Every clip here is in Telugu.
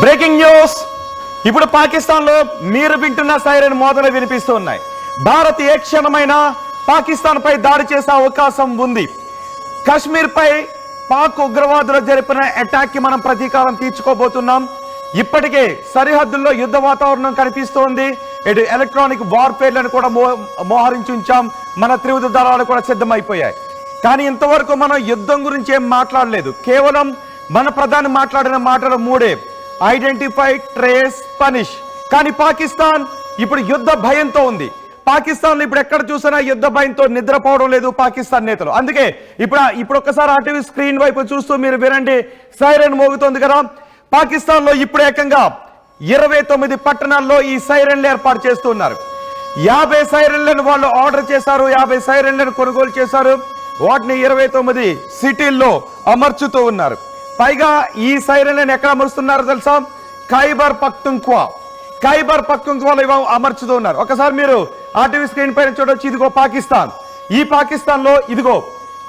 Breaking news. ఇప్పుడు పాకిస్తాన్ లో మీరు వింటున్న సైరన్ మోతలు వినిపిస్తూ ఉన్నాయి. భారత్ ఏ క్షణమైనా పాకిస్తాన్ పై దాడి చేసే అవకాశం ఉంది. కశ్మీర్ పై పాక్ ఉగ్రవాదులు జరిపిన అటాక్ కి మనం ప్రతీకారం తీర్చుకోబోతున్నాం. ఇప్పటికే సరిహద్దుల్లో యుద్ధ వాతావరణం కనిపిస్తోంది. ఇటు ఎలక్ట్రానిక్ వార్ఫేర్లను కూడా మోహరించి ఉంచాం. మన త్రివిధ దళాలు కూడా సిద్ధమైపోయాయి. కానీ ఇంతవరకు మనం యుద్ధం గురించి ఏం మాట్లాడలేదు. కేవలం మన ప్రధాని మాట్లాడిన మాటలు మూడే: ఐడెంటిఫై, ట్రేస్, పనిష్. కానీ పాకిస్తాన్ ఇప్పుడు యుద్ధ భయంతో ఉంది. పాకిస్తాన్ ఇప్పుడు ఎక్కడ చూసినా యుద్ధ భయంతో నిద్రపోవడం లేదు పాకిస్తాన్ నేతలు. అందుకే ఇప్పుడు ఒక్కసారి ఆర్టీవీ స్క్రీన్ వైపు చూస్తూ మీరు వినండి, సైరన్ మోగుతోంది కదా. పాకిస్తాన్ లో ఇప్పుడు ఏకంగా 29 పట్టణాల్లో ఈ సైరన్లు ఏర్పాటు చేస్తున్నారు. 50 సైరన్లను వాళ్ళు ఆర్డర్ చేశారు, 50 సైరన్లను కొనుగోలు చేశారు. వాటిని 29 సిటీల్లో అమర్చుతూ ఉన్నారు. పైగా ఈ సైరన్లను ఎక్కడ అమరుస్తున్నారో తెలుసా? ఖైబర్ పఖ్తుంఖ్వాలో అమర్చుతూ ఉన్నారు. ఒకసారి మీరు ఆర్టీవీ స్క్రీన్ పైన చూడొచ్చు. ఇదిగో పాకిస్తాన్. ఈ పాకిస్తాన్ లో ఇదిగో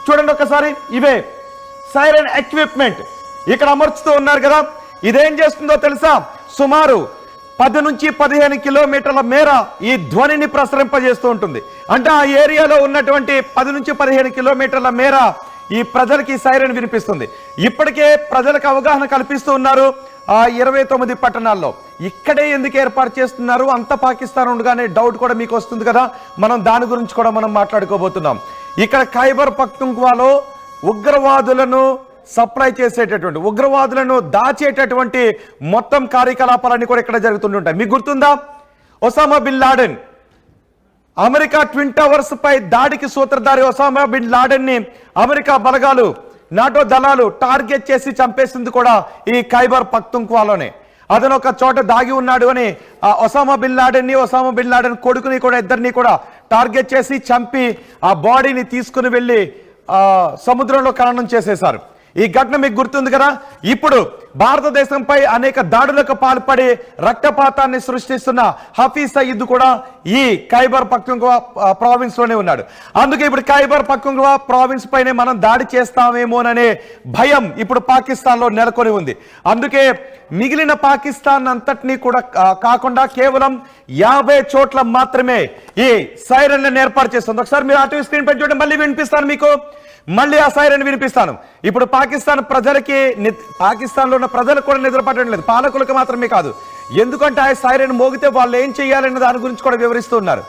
చూడండి ఒకసారి, ఇవే సైరన్ ఎక్విప్మెంట్ ఇక్కడ అమర్చుతూ ఉన్నారు కదా. ఇదేం చేస్తుందో తెలుసా? సుమారు 10 నుంచి 15 కిలోమీటర్ల మేర ఈ ధ్వనిని ప్రసరింపజేస్తూ ఉంటుంది. అంటే ఆ ఏరియాలో ఉన్నటువంటి 10 నుంచి 15 కిలోమీటర్ల మేర ఈ ప్రజలకి సైరన్ వినిపిస్తుంది. ఇప్పటికే ప్రజలకు అవగాహన కల్పిస్తూ ఉన్నారు ఆ 29 పట్టణాల్లో. ఇక్కడే ఎందుకు ఏర్పాటు చేస్తున్నారు? అంత పాకిస్తాన్ ఉండగానే డౌట్ కూడా మీకు వస్తుంది కదా. మనం దాని గురించి కూడా మనం మాట్లాడుకోబోతున్నాం. ఇక్కడ ఖైబర్ పఖ్తుంఖ్వాలో ఉగ్రవాదులను సప్లై చేసేటటువంటి, ఉగ్రవాదులను దాచేటటువంటి మొత్తం కార్యకలాపాలన్నీ కూడా ఇక్కడ జరుగుతుంటాయి. మీకు గుర్తుందా? Osama bin Laden, America twin towers పై దాడికి సూత్రధారి ఒసామా బిన్ లాడెన్ ని అమెరికా బలగాలు, నాటో దళాలు టార్గెట్ చేసి చంపేసింది కూడా ఈ ఖైబర్ పఖ్తుంఖ్వాలోనే. అతను ఒక చోట దాగి ఉన్నాడు అని ఒసామా బిన్ లాడెన్ కొడుకుని కూడా, ఇద్దరిని కూడా టార్గెట్ చేసి చంపి ఆ బాడీని తీసుకుని వెళ్ళి సముద్రంలో ఖననం చేసేశారు. ఈ ఘటన మీకు గుర్తుంది కదా. ఇప్పుడు భారతదేశంపై అనేక దాడులకు పాల్పడి రక్తపాతాన్ని సృష్టిస్తున్న హఫీజ్ సయీద్ కూడా ఈ ఖైబర్ పఖ్తుంఖ్వా ప్రావిన్స్ లోనే ఉన్నాడు. అందుకే ఇప్పుడు ఖైబర్ పఖ్తుంఖ్వా ప్రావిన్స్ పైనే మనం దాడి చేస్తామేమోననే భయం ఇప్పుడు పాకిస్తాన్ లో నెలకొని ఉంది. అందుకే మిగిలిన పాకిస్తాన్ అంతటినీ కూడా కాకుండా కేవలం 50 చోట్ల మాత్రమే ఈ సైరన్లను ఏర్పాటు చేస్తుంది. ఒకసారి మీరు ఆర్టీవీ స్క్రీన్ పై చూడండి, మళ్ళీ వినిపిస్తాను మీకు. మళ్ళీ ఆ సైరన్ వినిపిస్తాను. ఇప్పుడు పాకిస్తాన్ ప్రజలకి, పాకిస్తాన్లో ఉన్న ప్రజలకు కూడా నిద్ర పట్టడం లేదు, పాలకులకు మాత్రమే కాదు. ఎందుకంటే ఆ సైరన్ మోగితే వాళ్ళు ఏం చేయాలనే దాని గురించి కూడా వివరిస్తూ ఉన్నారు.